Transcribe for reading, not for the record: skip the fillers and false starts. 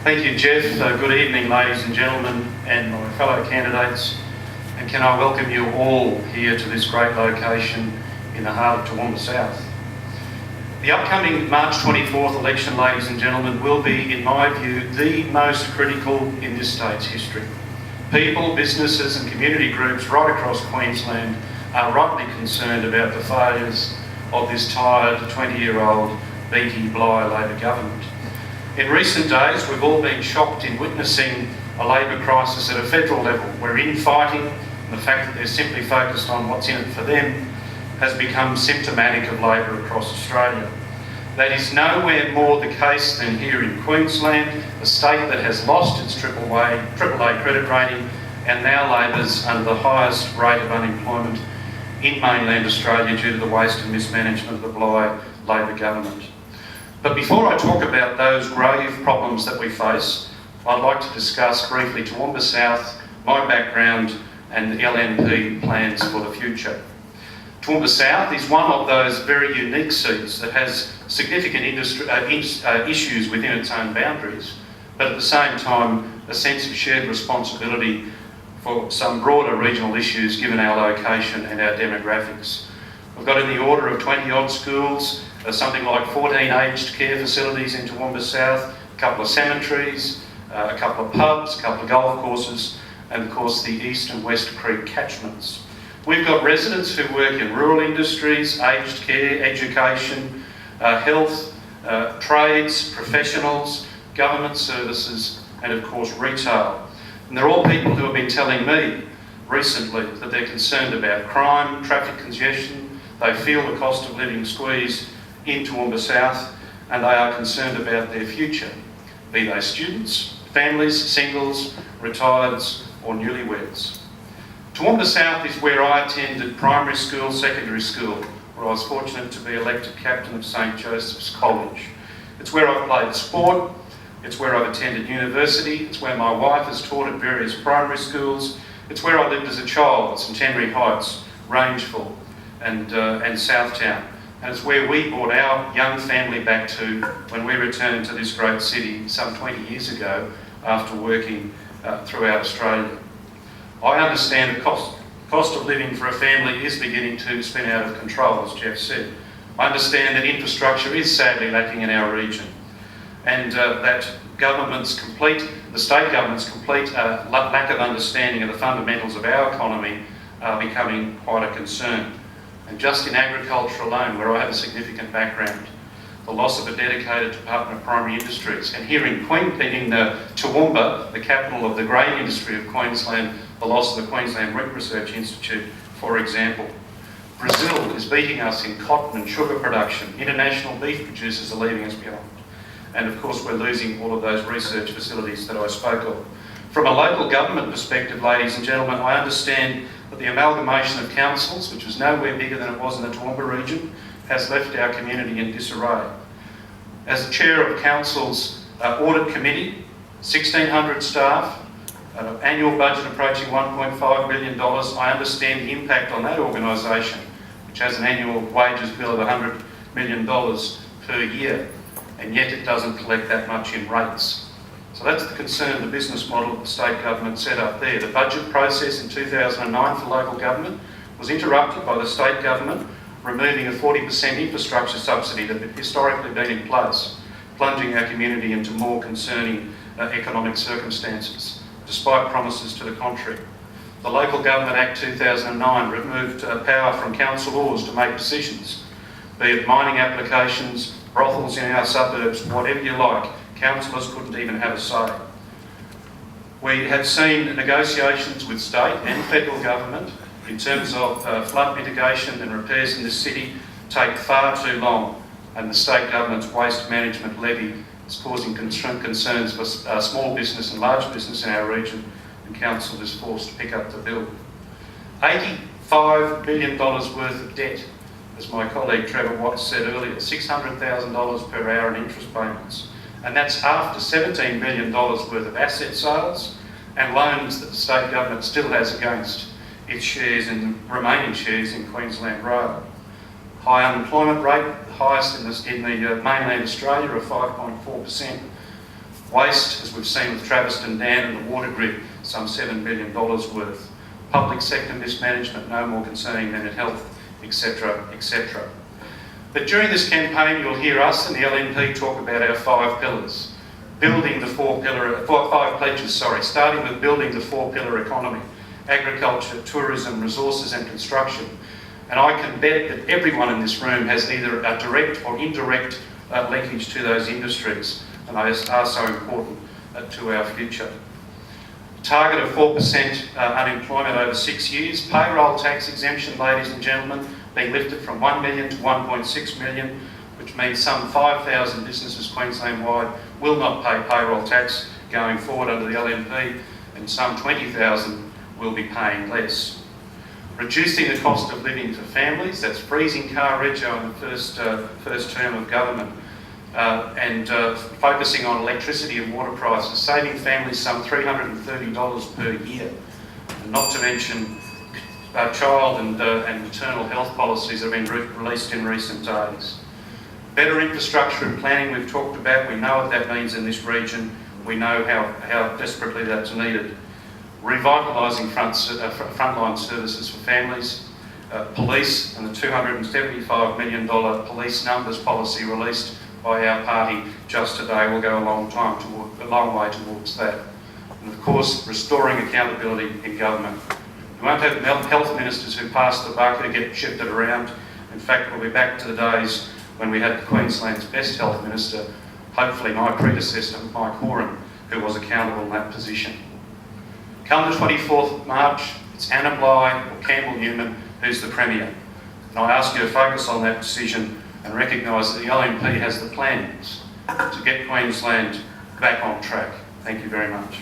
Thank you, Jeff. Good evening, ladies and gentlemen, and my fellow candidates. And can I welcome you all here to this great location in the heart of Toowoomba South. The upcoming March 24th election, ladies and gentlemen, will be, in my view, the most critical in this state's history. People, businesses and community groups right across Queensland are rightly concerned about the failures of this tired 20-year-old Beattie Bligh Labor government. In recent days, we've all been shocked in witnessing a Labor crisis at a federal level, where infighting and the fact that they're simply focused on what's in it for them has become symptomatic of Labor across Australia. That is nowhere more the case than here in Queensland, a state that has lost its AAA credit rating and now labours under the highest rate of unemployment in mainland Australia due to the waste and mismanagement of the Bligh Labor government. But before I talk about those grave problems that we face, I'd like to discuss briefly Toowoomba South, my background and the LNP plans for the future. Toowoomba South is one of those very unique seats that has significant issues within its own boundaries, but at the same time a sense of shared responsibility for some broader regional issues given our location and our demographics. We've got in the order of 20 odd schools, something like 14 aged care facilities in Toowoomba South, a couple of cemeteries, a couple of pubs, a couple of golf courses, and of course the East and West Creek catchments. We've got residents who work in rural industries, aged care, education, health, trades, professionals, government services, and of course retail. And they're all people who have been telling me recently that they're concerned about crime, traffic congestion, they feel the cost of living squeeze in Toowoomba South, and they are concerned about their future, be they students, families, singles, retireds or newlyweds. Toowoomba South is where I attended primary school, secondary school, where I was fortunate to be elected captain of St Joseph's College. It's where I've played sport, it's where I've attended university, it's where my wife has taught at various primary schools, it's where I lived as a child at St Henry Heights, Rangeville and Southtown. And it's where we brought our young family back to when we returned to this great city some 20 years ago after working throughout Australia. I understand the cost of living for a family is beginning to spin out of control, as Jeff said. I understand that infrastructure is sadly lacking in our region, and that the state government's complete lack of understanding of the fundamentals of our economy are becoming quite a concern. And just in agriculture alone, where I have a significant background, the loss of a dedicated Department of Primary Industries, and here in Toowoomba, the capital of the grain industry of Queensland, the loss of the Queensland Wheat Research Institute, for example. Brazil is beating us in cotton and sugar production. International beef producers are leaving us behind. And of course, we're losing all of those research facilities that I spoke of. From a local government perspective, ladies and gentlemen, I understand that the amalgamation of councils, which was nowhere bigger than it was in the Toowoomba region, has left our community in disarray. As the chair of council's audit committee, 1,600 staff, an annual budget approaching $1.5 billion, I understand the impact on that organisation, which has an annual wages bill of $100 million per year, and yet it doesn't collect that much in rates. So that's the concern, the business model that the state government set up there. The budget process in 2009 for local government was interrupted by the state government removing a 40% infrastructure subsidy that had historically been in place, plunging our community into more concerning economic circumstances, despite promises to the contrary. The Local Government Act 2009 removed power from councillors to make decisions, be it mining applications, brothels in our suburbs, whatever you like. Councillors couldn't even have a say. We have seen negotiations with state and federal government in terms of flood mitigation and repairs in this city take far too long, and the state government's waste management levy is causing concerns for small business and large business in our region, and council is forced to pick up the bill. $85 billion worth of debt, as my colleague Trevor Watts said earlier, $600,000 per hour in interest payments. And that's after $17 billion worth of asset sales and loans that the state government still has against its shares and remaining shares in Queensland Rail. High unemployment rate, the highest in the mainland Australia of 5.4%. Waste, as we've seen with Traveston Dam and the water grid, some $7 billion worth. Public sector mismanagement, no more concerning than in health, etc., etc. But during this campaign, you'll hear us and the LNP talk about our 5 pillars. Building the 5 pledges, starting with building the 4-pillar economy: agriculture, tourism, resources and construction. And I can bet that everyone in this room has either a direct or indirect linkage to those industries, and they are so important to our future. Target of 4% unemployment over 6 years. Payroll tax exemption, ladies and gentlemen, being lifted from 1 million to 1.6 million, which means some 5,000 businesses Queensland-wide will not pay payroll tax going forward under the LNP, and some 20,000 will be paying less. Reducing the cost of living for families, that's freezing car rego in the first term of government, and focusing on electricity and water prices, saving families some $330 per year, and not to mention child and maternal health policies that have been released in recent days. Better infrastructure and planning we've talked about. We know what that means in this region. We know how desperately that's needed. Revitalising frontline services for families. Police and the $275 million police numbers policy released by our party just today will go a long way towards that. And of course, restoring accountability in government. We won't have health ministers who pass the buck and get shifted around. In fact, we'll be back to the days when we had Queensland's best health minister, hopefully my predecessor, Mike Horan, who was accountable in that position. Come the 24th March, it's Anna Bligh or Campbell Newman who's the Premier. And I ask you to focus on that decision and recognise that the LNP has the plans to get Queensland back on track. Thank you very much.